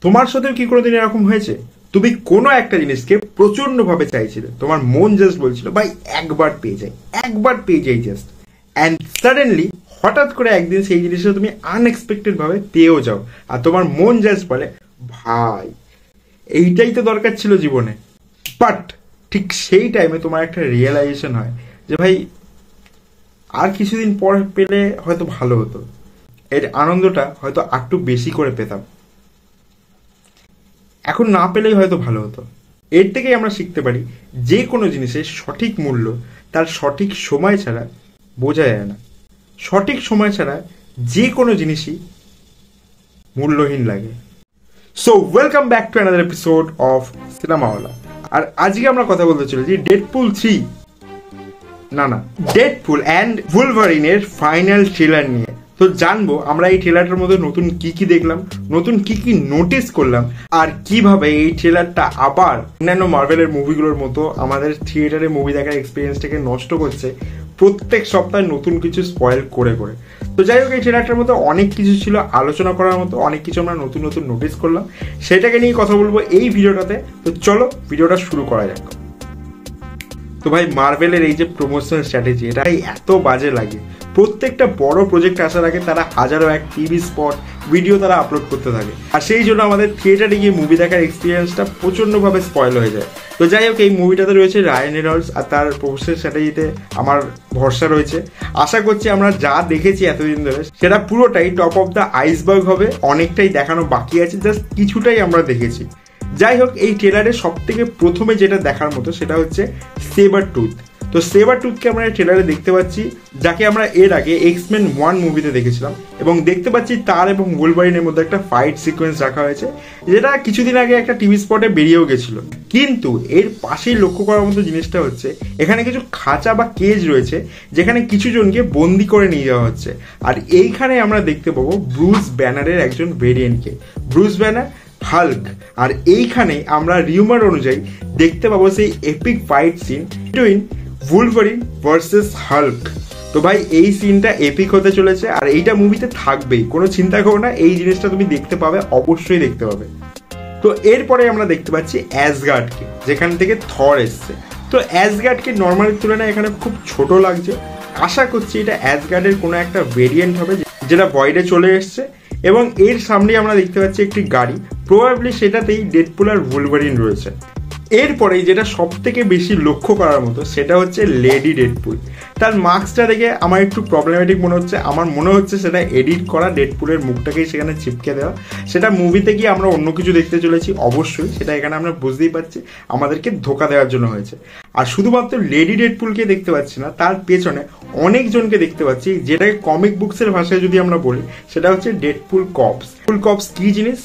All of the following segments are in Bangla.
তোমার সাথেও কি কোনোদিন এরকম হয়েছে? তুমি কোনো একটা জিনিসকে প্রচন্ড ভাবে চাইছিলে, তোমার মন জাস্ট বলছিল ভাই একবার পেয়ে যাই, একবার পেয়ে যাই জাস্ট, অ্যান্ড সাডেনলি হঠাৎ করে একদিন সেই জিনিসটা তুমি আনএক্সপেক্টেড ভাবে পেয়েও যাও, আর তোমার মন জাস্ট বলে ভাই এইটাই তো দরকার ছিল জীবনে। বাট ঠিক সেই টাইমে তোমার একটা রিয়েলাইজেশন হয় যে ভাই আর কিছুদিন পর পেলে হয়তো ভালো হতো, এর আনন্দটা হয়তো একটু বেশি করে পেতাম, এখন না পেলেই হয়তো ভালো হতো। এর থেকেই আমরা শিখতে পারি যে কোনো জিনিসের সঠিক মূল্য তার সঠিক সময় ছাড়া বোঝা যায় না। সঠিক সময় ছাড়া যে কোনো জিনিসই মূল্যহীন লাগে। So welcome back to another episode of Cinemawala. আর আজকে আমরা কথা বলতে চলেছি ডেডপুল 3 ডেডপুল অ্যান্ড ভুলভারিনের ফাইনাল ট্রেলার নিয়ে। তো জানবো আমরা এই ট্রেলারটার মধ্যে নতুন কি কি দেখলাম, নতুন কি কি নোটিস করলাম, আর কিভাবে এই ট্রেলারটা আবার অন্যান্য মার্ভেলের মুভিগুলোর মতো আমাদের থিয়েটারে মুভি দেখার এক্সপিরিয়েন্সটাকে নষ্ট করছে প্রত্যেক সপ্তাহে নতুন কিছু স্পয়েল করে করে। তো যাই হোক, এই ট্রেলারটার মধ্যে অনেক কিছু ছিল আলোচনা করার মতো, অনেক কিছু আমরা নতুন নতুন নোটিস করলাম, সেটাকে নিয়ে কথা বলবো এই ভিডিওটাতে। তো চলো ভিডিওটা শুরু করা যাক। তো ভাই মার্ভেলের এই যে প্রমোশনাল স্ট্র্যাটেজি, এটাই এত বাজে লাগে। প্রত্যেকটা বড় প্রজেক্ট আসার আগে তারা হাজারো এক টিভি স্পট ভিডিও তারা আপলোড করতে থাকে, আর সেই জন্য আমাদের থিয়েটারে গিয়ে মুভি দেখার এক্সপিরিয়েন্সটা প্রচণ্ডভাবে স্পয়েল হয়ে যায়। তো যাই হোক, এই মুভিটাতে রয়েছে রায়ান রেনল্ডস, আর তার প্রমোশনাল স্ট্র্যাটেজিতে আমার ভরসা রয়েছে। আশা করছি আমরা যা দেখেছি এতদিন ধরে সেটা পুরোটাই টপ অফ দ্য আইসবার্গ হবে, অনেকটাই দেখানো বাকি আছে, জাস্ট কিছুটাই আমরা দেখেছি। যাই হোক, এই ট্রেলারে সব থেকে প্রথমে যেটা দেখার মতো সেটা হচ্ছে সেবার টুথ। তো সেবার টুথকে আমরা ট্রেলারে দেখতে পাচ্ছি, যাকে আমরা এর আগে এক্সমেন 1 মুভিতে দেখেছিলাম, এবং দেখতে পাচ্ছি তার এবং ওলভারিনের মধ্যে একটা ফাইট সিকোয়েন্স রাখা হয়েছে, যেটা কিছুদিন আগে একটা টিভি স্পটে বেরিয়েও গেছিল। কিন্তু এর পাশেই লক্ষ্য করার মতো জিনিসটা হচ্ছে এখানে কিছু খাঁচা বা কেজ রয়েছে, যেখানে কিছু জনকে বন্দি করে নিয়ে যাওয়া হচ্ছে, আর এইখানে আমরা দেখতে পাবো ব্রুস ব্যানারের একজন ভেরিয়েন্টকে, ব্রুস ব্যানার হাল্ক। আর এইখানে আমরা রিউমার অনুযায়ী দেখতে পাবো সেই epic fight scene between Wolverine versus Hulk. তো ভাই এই সিনটা এপিক হতে চলেছে, আর এইটা মুভিতে থাকবেই, কোনো চিন্তা করো না, এই জিনিসটা তুমি দেখতে পাবে, অবশ্যই দেখতে পাবে। তো এরপরে আমরা দেখতে পাচ্ছি অ্যাসগার্ডকে, যেখান থেকে থর এসছে। তো অ্যাসগার্ডকে নর্মালের তুলনায় এখানে খুব ছোট লাগছে। আশা করছি এটা অ্যাসগার্ডের কোনো একটা ভেরিয়েন্ট হবে যেটা ভয়েডে চলে এসছে, এবং এর সামনেই আমরা দেখতে পাচ্ছি একটি গাড়ি, প্রবাবলি সেটাতেই ডেডপুল আর ভুলভারিন রয়েছে। এরপরেই যেটা সব থেকে বেশি লক্ষ্য করার মতো সেটা হচ্ছে লেডি ডেডপুল। তার মাস্কটা দেখে আমার একটু প্রবলেমেটিক মনে হচ্ছে, আমার মনে হচ্ছে সেটা এডিট করা, ডেডপুলের মুখটাকেই সেখানে চিপকে দেওয়া। সেটা মুভিতে গিয়ে আমরা অন্য কিছু দেখতে চলেছি, অবশ্যই সেটা এখানে আমরা বুঝতেই পারছি আমাদেরকে ধোকা দেওয়ার জন্য হয়েছে। আর শুধুমাত্র লেডি ডেডপুলকে দেখতে পাচ্ছি না, তার পেছনে অনেকজনকে দেখতে পাচ্ছি, যেটাকে কমিক বুকসের ভাষায় যদি আমরা বলি সেটা হচ্ছে ডেডপুল কপস। কপস কি জিনিস?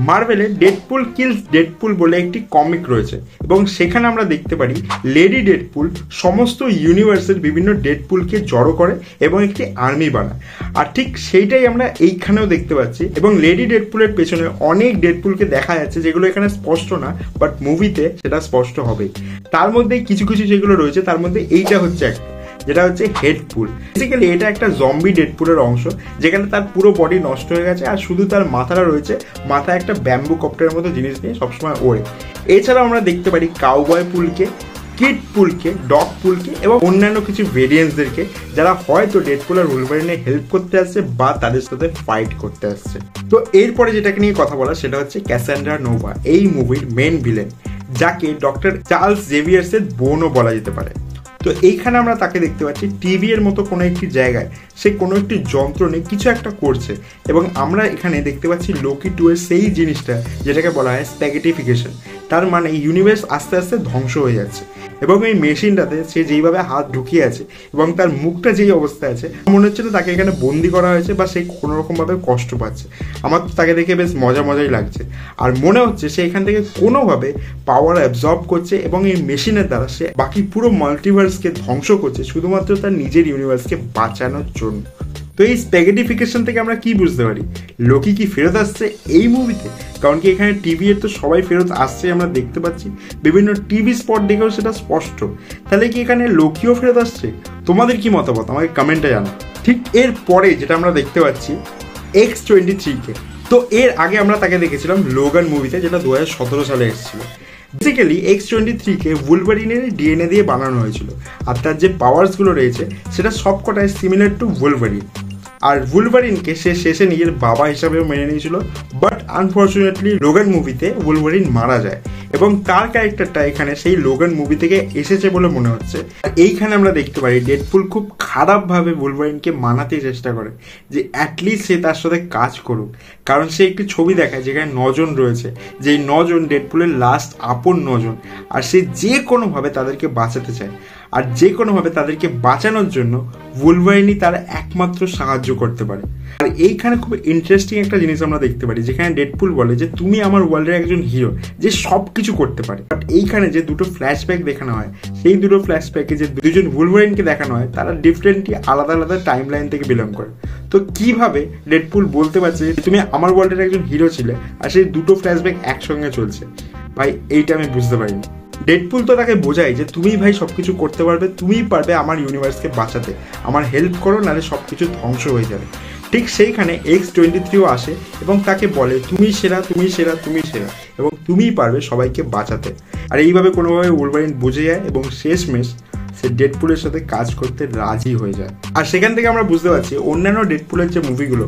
মার্ভেলে ডেডপুল কিলস ডেডপুল বলে একটি কমিক রয়েছে, এবং সেখানে আমরা দেখতে পারি লেডি ডেডপুল সমস্ত ইউনিভার্সের বিভিন্ন ডেডপুলকে জড়ো করে এবং একটি আর্মি বানায়, আর ঠিক সেইটাই আমরা এইখানেও দেখতে পাচ্ছি। এবং লেডি ডেডপুলের পেছনে অনেক ডেডপুলকে দেখা যাচ্ছে, যেগুলো এখানে স্পষ্ট না, বাট মুভিতে সেটা স্পষ্ট হবেই। তার মধ্যে কিছু কিছু যেগুলো রয়েছে, তার মধ্যে এইটা হচ্ছে একটা, যেটা হচ্ছে হেডপুল। বেসিক্যালি এটা একটা জম্বি ডেডপুলের অংশ, যেখানে তার পুরো বডি নষ্ট হয়ে গেছে, আর শুধু তার মাথাটা রয়েছে, মাথায় একটা ব্যাম্বু কপ্টারের মতো জিনিস নিয়ে সবসময় ওড়ে। এছাড়াও আমরা দেখতে পারি কাউবয় পুলকে, কিড পুলকে, ডগ পুলকে, এবং অন্যান্য কিছু ভেরিয়েন্টসদেরকে, যারা হয়তো ডেডপুল আর উলভারিনে হেল্প করতে আসছে বা তাদের সাথে ফাইট করতে আসছে। তো এরপরে যেটাকে নিয়ে কথা বলা সেটা হচ্ছে ক্যাসান্ড্রা নোভা, এই মুভির মেন ভিলেন, যাকে ডক্টর চার্লস জেভিয়ার্সের বোনও বলা যেতে পারে। তো এইখানে আমরা তাকে দেখতে পাচ্ছি টিভি এর মতো কোনো একটি জায়গায় সে কোনো একটি যন্ত্র নিয়ে কিছু একটা করছে, এবং আমরা এখানে দেখতে পাচ্ছি লোকি 2 এর সেই জিনিসটা যেটাকে বলা হয় স্প্যাগেটিফিকেশন। তার মানে ইউনিভার্স আস্তে আস্তে ধ্বংস হয়ে যাচ্ছে, এবং এই মেশিনটাতে সে যেইভাবে হাত ঢুকিয়ে আছে এবং তার মুখটা যেই অবস্থায় আছে, মনে হচ্ছে না তাকে এখানে বন্দি করা হয়েছে বা সে কোনোরকমভাবে কষ্ট পাচ্ছে। আমার তো তাকে দেখে বেশ মজাই লাগছে, আর মনে হচ্ছে সে এখান থেকে কোনোভাবে পাওয়ার অ্যাবজর্ব করছে, এবং এই মেশিনের দ্বারা সে বাকি পুরো মাল্টিভার্সকে ধ্বংস করছে শুধুমাত্র তার নিজের ইউনিভার্সকে বাঁচানোর জন্য। তো এই স্প্যাগেটিফিকেশন থেকে আমরা কি বুঝতে পারি? লোকি কি ফেরত আসছে এই মুভিতে? কারণ কি এখানে টিভি এর তো সবাই ফেরত আসছে আমরা দেখতে পাচ্ছি, বিভিন্ন টিভি স্পট দেখেও সেটা স্পষ্ট। তাহলে কি এখানে লোকিও ফেরত আসছে? তোমাদের কি মতামত আমাকে কমেন্টে জানাও। ঠিক এর পরে যেটা আমরা দেখতে পাচ্ছি X-23 কে, তো এর আগে আমরা তাকে দেখেছিলাম লোগান মুভিতে, যেটা 2017 সালে এসেছিল। বেসিক্যালি X-23কে উলভারিনের ডিএনএ দিয়ে বানানো হয়েছিল, আর তার যে পাওয়ার্সগুলো রয়েছে সেটা সবকটাই সিমিলার টু উলভারিন। আর উলভারিনকে সে শেষে নিজের বাবা হিসাবেও মেনে নিয়েছিল, বাট আনফর্চুনেটলি লোগান মুভিতে উলভারিন মারা যায় এবং তার ক্যারেক্টারটা এখানে সেই লোগান মুভি থেকে এসেছে বলে মনে হচ্ছে। আর এইখানে আমরা দেখতে পারি ডেডপুল খুব খারাপভাবে উলভারিনকে মানাতে চেষ্টা করে যে অ্যাটলিস্ট সে তার সাথে কাজ করুক, কারণ সে একটি ছবি দেখায় যেখানে 9 জন রয়েছে, যেই 9 জন ডেডপুলের লাস্ট আপন 9 জন, আর সে যে কোনোভাবে তাদেরকে বাঁচাতে চায়, আর যে কোনোভাবে তাদেরকে বাঁচানোর জন্য উলভারিনই তার একমাত্র সাহায্য করতে পারে। আর এইখানে খুব ইন্টারেস্টিং একটা জিনিস আমরা দেখতে পারি, যেখানে ডেডপুল বলে যে তুমি আমার ওয়ার্ল্ডের একজন হিরো যে সব কিছু করতে পারে। বাট এইখানে যে দুটো ফ্ল্যাশব্যাক দেখানো হয়, সেই দুটো ফ্ল্যাশব্যাকে যে দুজন উলভারিনকে দেখানো হয় তারা ডিফারেন্টলি আলাদা আলাদা টাইম লাইন থেকে বিলং করে। তো কিভাবে ডেডপুল বলতে পারছে যে তুমি আমার ওয়ার্ল্ডের একজন হিরো ছিলে, আর সেই দুটো ফ্ল্যাশব্যাক একসঙ্গে চলছে? ভাই এইটা আমি বুঝতে পারিনি। ডেডপুল তো তাকে বোঝায় যে তুমি ভাই সবকিছু করতে পারবে, তুমিই পারবে আমার ইউনিভার্সকে বাঁচাতে, আমার হেল্প করো, নাহলে সবকিছু ধ্বংস হয়ে যাবে। ঠিক সেইখানে X-23ও আসে এবং তাকে বলে তুমি সেরা, তুমি সেরা, তুমি সেরা, এবং তুমিই পারবে সবাইকে বাঁচাতে। আর এইভাবে কোনোভাবে উলভারিন বুঝে যায় এবং শেষমেশ সে ডেডপুলের সাথে কাজ করতে রাজি হয়ে যায়। আর সেখান থেকে আমরা বুঝতে পারছি অন্যান্য ডেডপুলের যে মুভিগুলো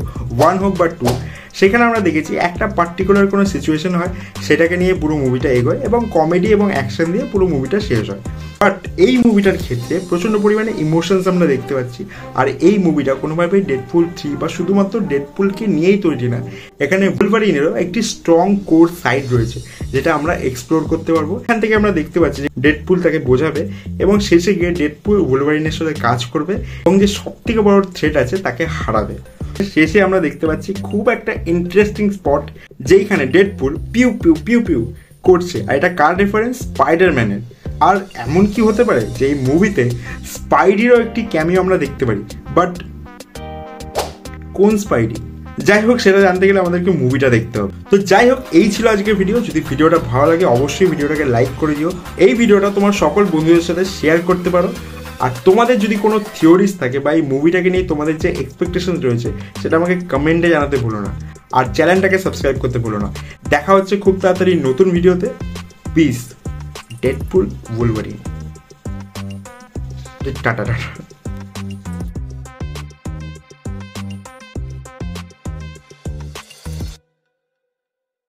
1 হোক বা 2, সেখানে আমরা দেখেছি একটা পার্টিকুলার কোনো সিচুয়েশন হয়, সেটাকে নিয়ে পুরো মুভিটা এগোয় এবং কমেডি এবং অ্যাকশন দিয়ে পুরো মুভিটা শেষ হয়। বাট এই মুভিটার ক্ষেত্রে প্রচণ্ড পরিমাণে ইমোশনস আমরা দেখতে পাচ্ছি। আর এই মুভিটা কোনোভাবেই ডেডপুল 3 বা শুধুমাত্র ডেডপুলকে নিয়েই তৈরি না, এখানে উলভারিনেরও একটি স্ট্রং কোর সাইড রয়েছে যেটা আমরা এক্সপ্লোর করতে পারবো। এখান থেকে আমরা দেখতে পাচ্ছি যে ডেডপুল তাকে বোঝাবে এবং শেষে গিয়ে ডেডপুল উলভারিনের সাথে কাজ করবে এবং যে সবথেকে বড় থ্রেট আছে তাকে হারাবে। শেষে আমরা দেখতে পাচ্ছি খুব একটা ইন্টারেস্টিং স্পট, যেইখানে ডেডপুল পিউ পিউ পিউ পিউ করছে। আর এটা কার রেফারেন্স? স্পাইডারম্যানের। আর এমন কি হতে পারে যে এই মুভিতে স্পাইডিরও একটি ক্যামিও আমরা দেখতে পারি, বাট কোন স্পাইডি? যাই হোক, সেটা জানতে গেলে আমাদেরকে মুভিটা দেখতে হবে। তো যাই হোক, এই ছিল আজকের ভিডিও। যদি ভিডিওটা ভালো লাগে অবশ্যই ভিডিওটাকে লাইক করে দিও, এই ভিডিওটা তোমার সকল বন্ধুদের সাথে শেয়ার করতে পারো। আর তোমাদের যদি কোনো থিওরিজ থাকে বা এই মুভিটাকে নিয়ে তোমাদের যে এক্সপেকটেশন রয়েছে সেটা আমাকে কমেন্টে জানাতে ভুলো না, আর চ্যানেলটাকে সাবস্ক্রাইব করতে ভুলো না। দেখা হচ্ছে খুব তাড়াতাড়ি নতুন ভিডিওতে। Piece. Deadpool Wolverine. Tata tata.